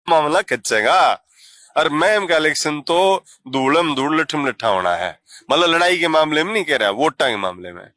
मामला खिंचेगा। और मैम का इलेक्शन तो धूलम धूल लठम लठा होना है, मतलब लड़ाई के मामले में नहीं कह रहा, वोटा के मामले में।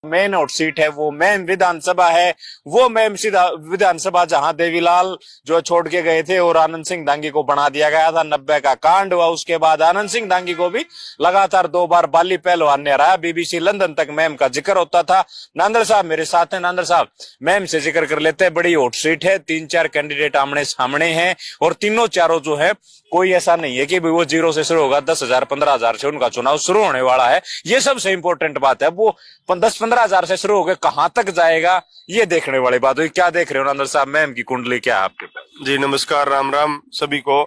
मेन हॉट सीट है वो मेन विधानसभा है, वो मेन सीधा विधानसभा जहां देवीलाल जो छोड़ के गए थे और आनंद सिंह दांगी को बना दिया गया था। 90 का कांड हुआ, उसके बाद आनंद सिंह दांगी को भी लगातार 2 बार बाली पहलवान ने हराया। बीबीसी लंदन तक मैम का जिक्र होता था। नांदर साहब मेरे साथ हैं। नांदर साहब, मैम से जिक्र कर लेते हैं। बड़ी हॉट सीट है, 3-4 कैंडिडेट आमने सामने हैं और तीनों चारों जो है कोई ऐसा नहीं है कि वो 0 से शुरू होगा, 10,000 15,000 से उनका चुनाव शुरू होने वाला है। ये सबसे इंपॉर्टेंट बात है। वो 10-15,000 से शुरू होकर कहां तक जाएगा ये देखने वाली बात हुई। क्या देख रहे हो नांदर साहब, मैम की कुंडली क्या है आपके पास? जी नमस्कार, राम राम सभी को।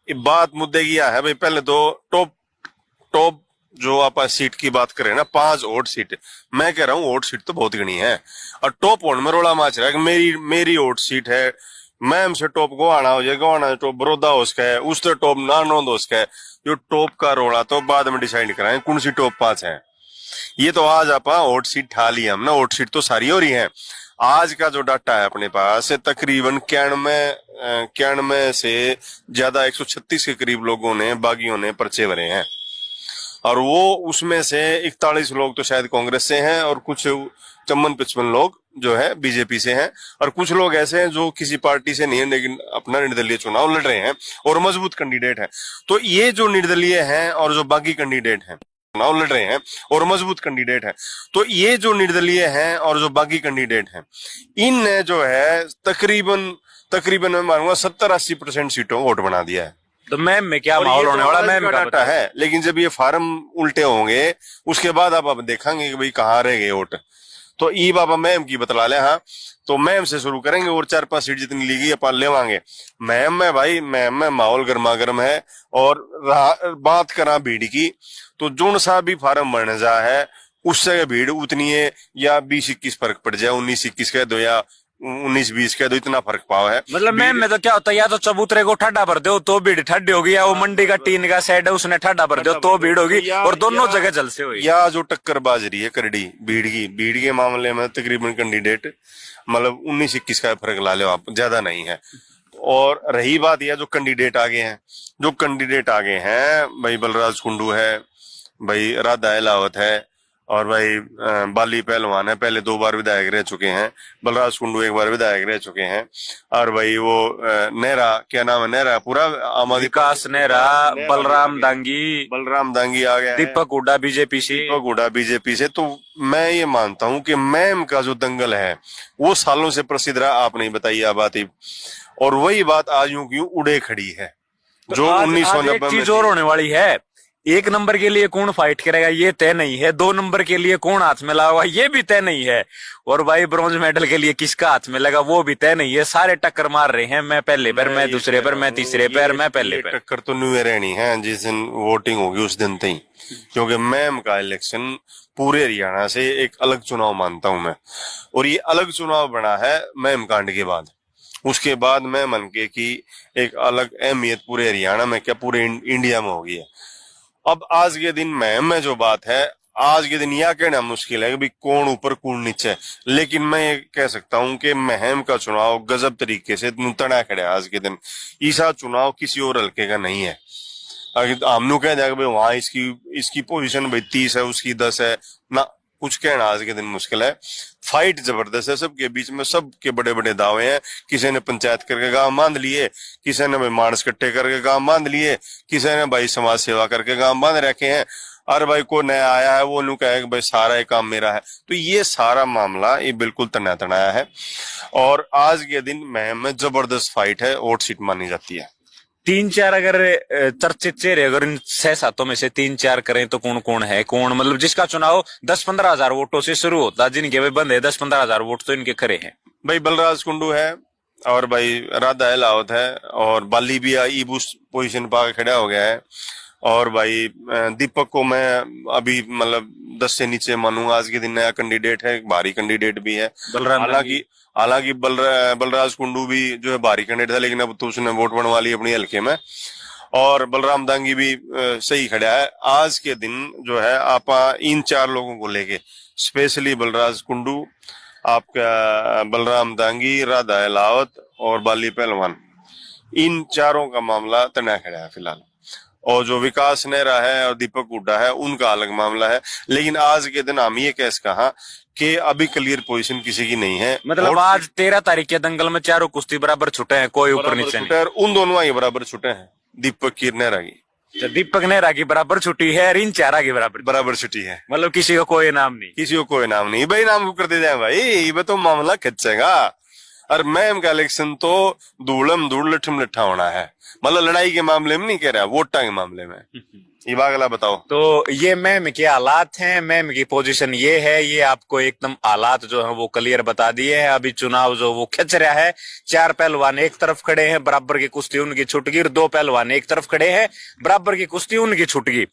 बात मुद्दे की है भाई, पहले तो टॉप जो आप सीट की बात करें ना, 5 वोट सीट, मैं कह रहा हूँ वोट सीट तो बहुत गणी है। और टॉप वन में रोला माच रहा है कि मेरी वोट सीट है, मैम से टॉप गोवाना हो जाए, गोवाना टॉप बड़ौदा हो उसका है, उससे टॉप नानौंद हो उसका है। जो टॉप का रोला तो बाद में डिसाइड कराएं कौन सी टॉप 5 है। ये तो आज आप वोट सीट ठा ली हम ना, वोट सीट तो सारी हो रही है। आज का जो डाटा है अपने पास, तकरीबन 91 से ज्यादा 136 के करीब लोगों ने, बागियों ने पर्चे भरे हैं। और वो उसमें से 41 लोग तो शायद कांग्रेस से हैं और कुछ 54-55 लोग जो है बीजेपी से हैं। और कुछ लोग ऐसे हैं जो किसी पार्टी से नहीं है लेकिन अपना निर्दलीय चुनाव लड़ रहे हैं और मजबूत कैंडिडेट हैं। तो ये जो निर्दलीय हैं और जो बागी कैंडिडेट हैं चुनाव लड़ रहे हैं और मजबूत कैंडिडेट हैं, तो ये जो निर्दलीय हैं और जो बागी कैंडिडेट हैं, इनने जो है तकरीबन मैं मानूंगा 70-80% सीटों वोट बना दिया है। तो मैम में क्या माहौल होने वाला? मैम का डाटा है, लेकिन जब ये फार्म उल्टे होंगे उसके बाद आप देखेंगे कि भाई कहाँ रह गए वोट। तो ई बाबा मैम की बतला ले। हाँ, तो मैम से शुरू करेंगे और 4-5 सीट जितनी ली गई अपन लेवांगे। मैम में भाई, मैम में माहौल गर्मा गर्म है। और बात करा भीड़ की, तो जोन सा भी फार्म भरने जा है उससे भीड़ उतनी है, या 20-21 फर्क पड़ जाए, 19-21 कह दो या 19-20 कह दो, इतना फर्क पाव है। मतलब मैम में तो क्या होता है, या तो चबूतरे को ठंडा भर दो तो भीड़ ठंडी होगी, या वो मंडी का टीन का सेट है उसने ठंडा भर दो तो भीड़ होगी, और दोनों जगह जलसे होगी। या जो टक्कर बाजरी है करड़ी भीड़ के मामले में तकरीबन कैंडिडेट मतलब 19-21 का फर्क ला लो आप, ज्यादा नहीं है। और रही बात यह जो कैंडिडेट आगे हैं भाई, बलराज कुंडू है भाई, राधा अहलावत है और भाई बाली पहलवान है, पहले 2 बार विधायक रह चुके हैं। बलराज कुंडू 1 बार विधायक रह चुके हैं। और भाई वो नेहरा, क्या नाम है नेहरा पूरा, विकास नेहरा, बलराम दांगी आ गया, दीपक हुड्डा बीजेपी से। तो मैं ये मानता हूं कि मैम का जो दंगल है वो सालों से प्रसिद्ध रहा, आप नहीं बताइए आबादी, और वही बात आज यूं क्यों उड़े खड़ी है। जो 1990 चीज और होने वाली है, 1 नंबर के लिए कौन फाइट करेगा ये तय नहीं है, 2 नंबर के लिए कौन हाथ में लाएगा ये भी तय नहीं है, और भाई ब्रॉन्ज मेडल के लिए किसका हाथ में लगा वो भी तय नहीं है। सारे टक्कर मार रहे हैं, मैं पहले पर, मैं दूसरे पर, मैं तीसरे पर, मैं पहले पर। टक्कर तो न्यू रहनी है जिस दिन वोटिंग होगी उस दिन तक, क्योंकि मैम का इलेक्शन पूरे हरियाणा से एक अलग चुनाव मानता हूं मैं। और ये अलग चुनाव बना है मैम कांड के बाद। उसके बाद मैं मन के की एक अलग अहमियत पूरे हरियाणा में, क्या पूरे इंडिया में होगी है। अब आज के दिन मैम में जो बात है, आज के दिन यह कहना मुश्किल है कि भाई कौन ऊपर कौन नीचे, लेकिन मैं ये कह सकता हूं कि महम का चुनाव गजब तरीके से तना खड़ा है आज के दिन। ईसा चुनाव किसी और हल्के का नहीं है। हम कह जाएगा भाई वहां इसकी पोजीशन भाई 30 है, उसकी 10 है ना, कुछ कहना आज के दिन मुश्किल है। फाइट जबरदस्त है सबके बीच में, सबके बड़े बड़े दावे हैं। किसी ने पंचायत करके गांव बांध लिए, किसी ने भाई मानस कट्टे करके गांव बांध लिए, किसी ने भाई समाज सेवा करके गांव बांध रखे हैं। और भाई को नया आया है वो नू कहे कि भाई सारा ये काम मेरा है। तो ये सारा मामला ये बिल्कुल तना तनाया है। और आज के दिन महम में जबरदस्त फाइट है, वोट सीट मानी जाती है। 3-4 अगर चर्चित चेहरे अगर इन 6-7 में से 3-4 करें तो कौन कौन है, कौन मतलब जिसका चुनाव 10-15 हजार वोटों से शुरू होता, जिनके भाई बंद है 10-15 हजार वोट तो इनके खरे हैं। भाई बलराज कुंडू है और भाई राधा अहलावत है और बाली भी ई बूस्ट पोजिशन पा के खड़ा हो गया है। और भाई दीपक को मैं अभी मतलब 10 से नीचे मानूंगा। आज के दिन नया कैंडिडेट है, भारी कैंडिडेट भी है। हालांकि बलराज कुंडू भी जो है भारी कैंडिडेट था, लेकिन अब तो उसने वोट बनवा ली अपनी हल्के में। और बलराम दांगी भी सही खड़ा है। आज के दिन जो है आप इन 4 लोगों को लेके, स्पेशली बलराज कुंडू, आपका बलराम दांगी, राधा अहलावत और बाली पहलवान, इन चारों का मामला तना खड़ा है फिलहाल। और जो विकास नेहरा है और दीपक हुड्डा है उनका अलग मामला है। लेकिन आज के दिन हम ये कैसे कहा कि अभी क्लियर पोजीशन किसी की नहीं है। मतलब आज 13 तारीख के दंगल में चारों कुश्ती बराबर छुटे हैं, कोई ऊपर नीचे नहीं। और उन दोनों के बराबर छुटे हैं, दीपक की नेहरा की। तो दीपक नेहरा की बराबर छुट्टी है और इन चारा की बराबर छुट्टी है। मतलब किसी को कोई नाम नहीं, किसी को कोई नाम नहीं भाई, नाम कर दे जाए भाई, ये तो मामला खिंचेगा। और मैम का इलेक्शन तो धूलम धूल लठम लठा होना है, मतलब लड़ाई के मामले में नहीं कह रहा, वोटा के मामले में। ये बागला बताओ। तो ये मैम के हालात हैं, मैम की पोजीशन ये है, ये आपको एकदम हालात जो है वो क्लियर बता दिए हैं। अभी चुनाव जो वो खिंच रहा है, 4 पहलवान एक तरफ खड़े हैं, बराबर की कुश्ती उनकी छुट गई, और 2 पहलवान एक तरफ खड़े हैं, बराबर की कुश्ती उनकी छुट गई।